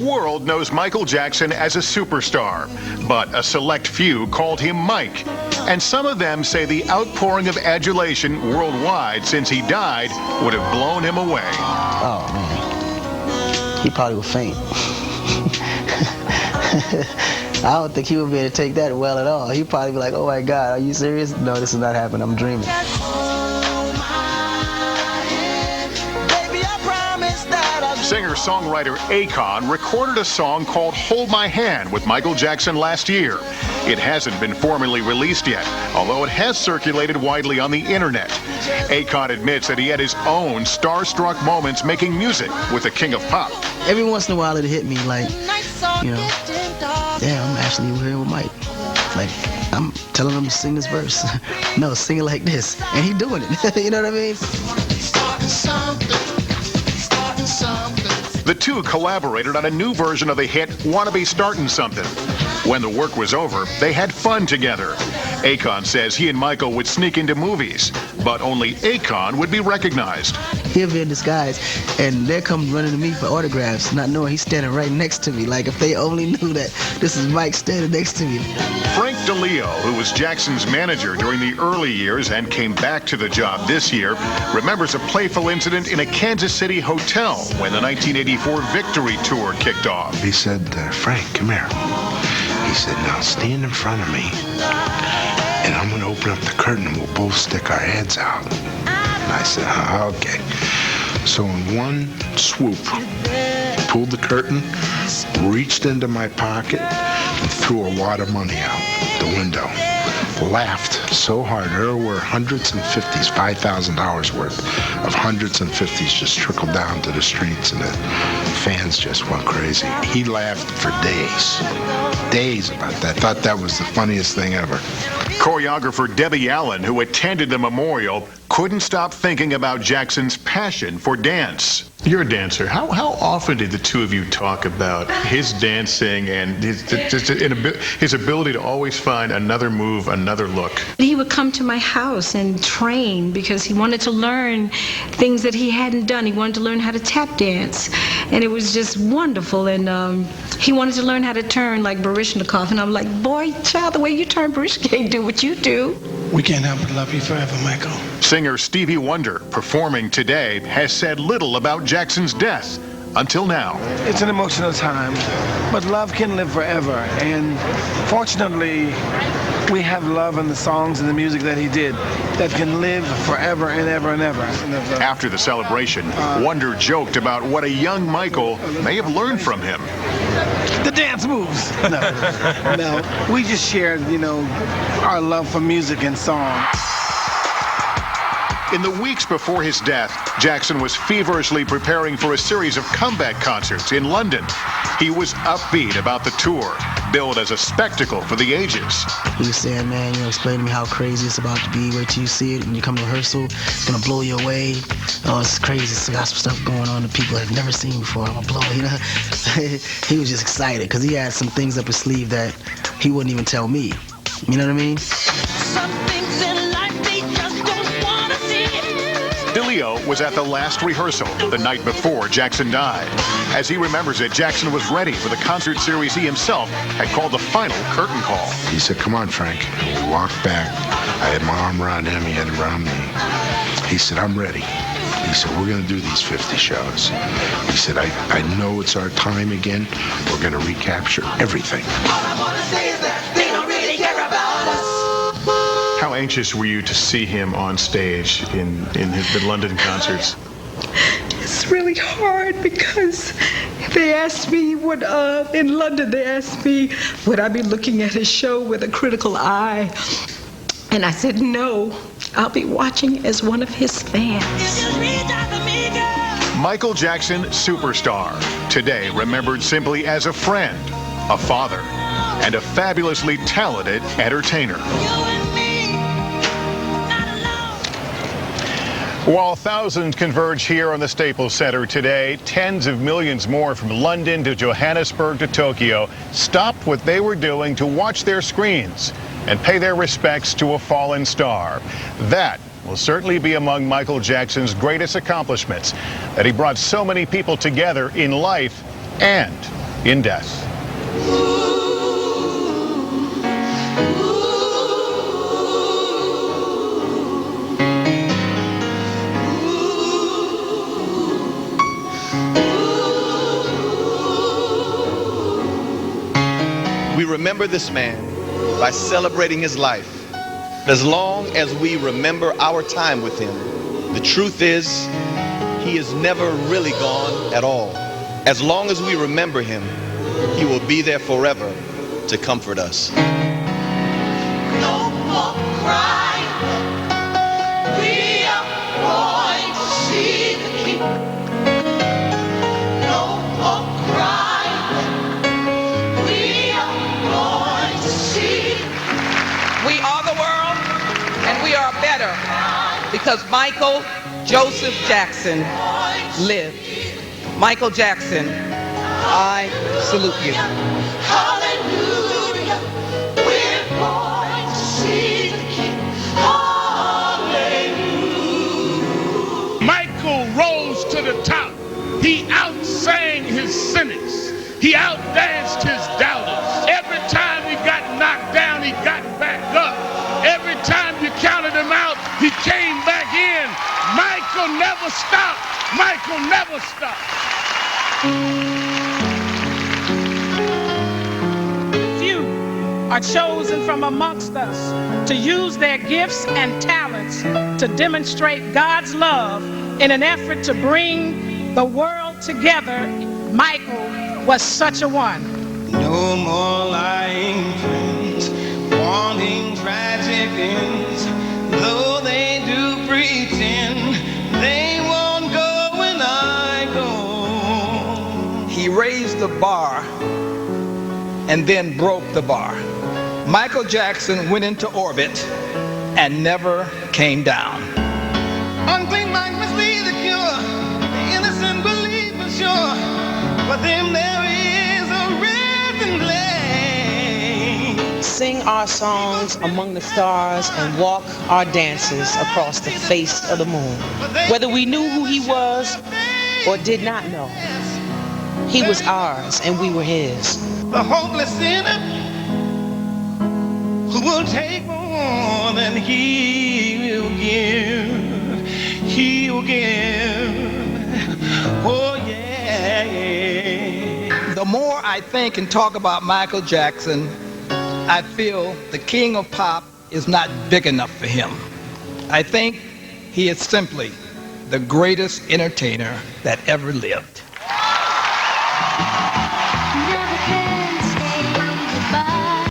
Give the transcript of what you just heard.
world knows Michael Jackson as a superstar, but a select few called him Mike. And some of them say the outpouring of adulation worldwide since he died would have blown him away. Oh, man. He probably would faint. I don't think he would be able to take that well at all. He'd probably be like, oh my God, are you serious? No, this is not happening. I'm dreaming. Singer-songwriter Akon recorded a song called Hold My Hand with Michael Jackson last year. It hasn't been formally released yet, although it has circulated widely on the internet. Akon admits that he had his own starstruck moments making music with the king of pop. Every once in a while it hit me like, you know, damn, I'm actually here with Mike. Like, I'm telling him to sing this verse. No, sing it like this. And he doing it. You know what I mean? The two collaborated on a new version of the hit, Wanna Be Startin' Something. When the work was over, they had fun together. Akon says he and Michael would sneak into movies, but only Akon would be recognized. He'll be in disguise, and they'll come running to me for autographs, not knowing he's standing right next to me. Like, if they only knew that this is Mike standing next to me. Frank DeLeo, who was Jackson's manager during the early years and came back to the job this year, remembers a playful incident in a Kansas City hotel when the 1984 Victory Tour kicked off. He said, Frank, come here. He said, now stand in front of me, and I'm going to open up the curtain and we'll both stick our heads out. And I said, okay. So in one swoop, he pulled the curtain, reached into my pocket, and threw a wad of money out the window. Laughed so hard. There were hundreds and fifties, $5,000 worth of hundreds and fifties just trickled down to the streets, and the fans just went crazy. He laughed for days about that. Thought that was the funniest thing ever. Choreographer Debbie Allen, who attended the memorial, couldn't stop thinking about Jackson's passion for dance. You're a dancer. How often did the two of you talk about his dancing and his ability to always find another move, another look? He would come to my house and train because he wanted to learn things that he hadn't done. He wanted to learn how to tap dance, and it was just wonderful. And he wanted to learn how to turn like Baryshnikov, and I'm like, boy, child, the way you turn Baryshnikov, can't do what you do. We can't help but love you forever, Michael. Singer Stevie Wonder, performing today, has said little about Jackson's death until now. It's an emotional time, but love can live forever. And fortunately, we have love in the songs and the music that he did that can live forever and ever and ever. After the celebration, Wonder joked about what a young Michael may have learned from him. The dance moves. No, we just shared, our love for music and song. In the weeks before his death, Jackson was feverishly preparing for a series of comeback concerts in London. He was upbeat about the tour, billed as a spectacle for the ages. He was saying, man, explain to me how crazy it's about to be. Wait till you see it when you come to rehearsal. It's going to blow you away. Oh, it's crazy. It's got some stuff going on that people have never seen before. I'm going to blow it, He was just excited because he had some things up his sleeve that he wouldn't even tell me. You know what I mean? DeLeo was at the last rehearsal the night before Jackson died. As he remembers it, Jackson was ready for the concert series he himself had called the final curtain call. He said, come on, Frank. And we walked back. I had my arm around him. He had it around me. He said, I'm ready. He said, we're going to do these 50 shows. He said, I know it's our time again. We're going to recapture everything. All I want to say is that they don't really care about us. How anxious were you to see him on stage in the London concerts? It's really hard because they asked me in London, they asked me, would I be looking at his show with a critical eye? And I said, no, I'll be watching as one of his fans. Michael Jackson, superstar, today remembered simply as a friend, a father, and a fabulously talented entertainer. While thousands converge here on the Staples Center today, tens of millions more from London to Johannesburg to Tokyo stopped what they were doing to watch their screens and pay their respects to a fallen star. That will certainly be among Michael Jackson's greatest accomplishments, that he brought so many people together in life and in death. We remember this man by celebrating his life. As long as we remember our time with him, the truth is, he is never really gone at all. As long as we remember him, he will be there forever to comfort us. No more crying. We are going to see the King. No more crying. We are going to see. We are the world, and we are better because Michael Joseph Jackson lived. Michael Jackson, I salute you. Hallelujah. We're going to see the King. Hallelujah. Michael rose to the top. He outsang his cynics. He outdanced his doubters. Every time he got knocked down, he got back up. Every time you counted him out, he came back in. Michael never stopped. Michael never stopped. Few are chosen from amongst us to use their gifts and talents to demonstrate God's love in an effort to bring the world together. Michael was such a one. No more lying friends, wanting tragic ends. Though they do pretend, they won't go when I go. He raised the bar and then broke the bar. Michael Jackson went into orbit and never came down. Unclean mind must be the cure. The innocent believe for sure. For them there is a risen flame. Sing our songs among the stars and walk our dances across the face of the moon. Whether we knew who he was or did not know, he was ours and we were his. The hopeless sinner who will take more than he will give. He will give. Oh yeah. The more I think and talk about Michael Jackson, I feel the king of pop is not big enough for him. I think he is simply the greatest entertainer that ever lived.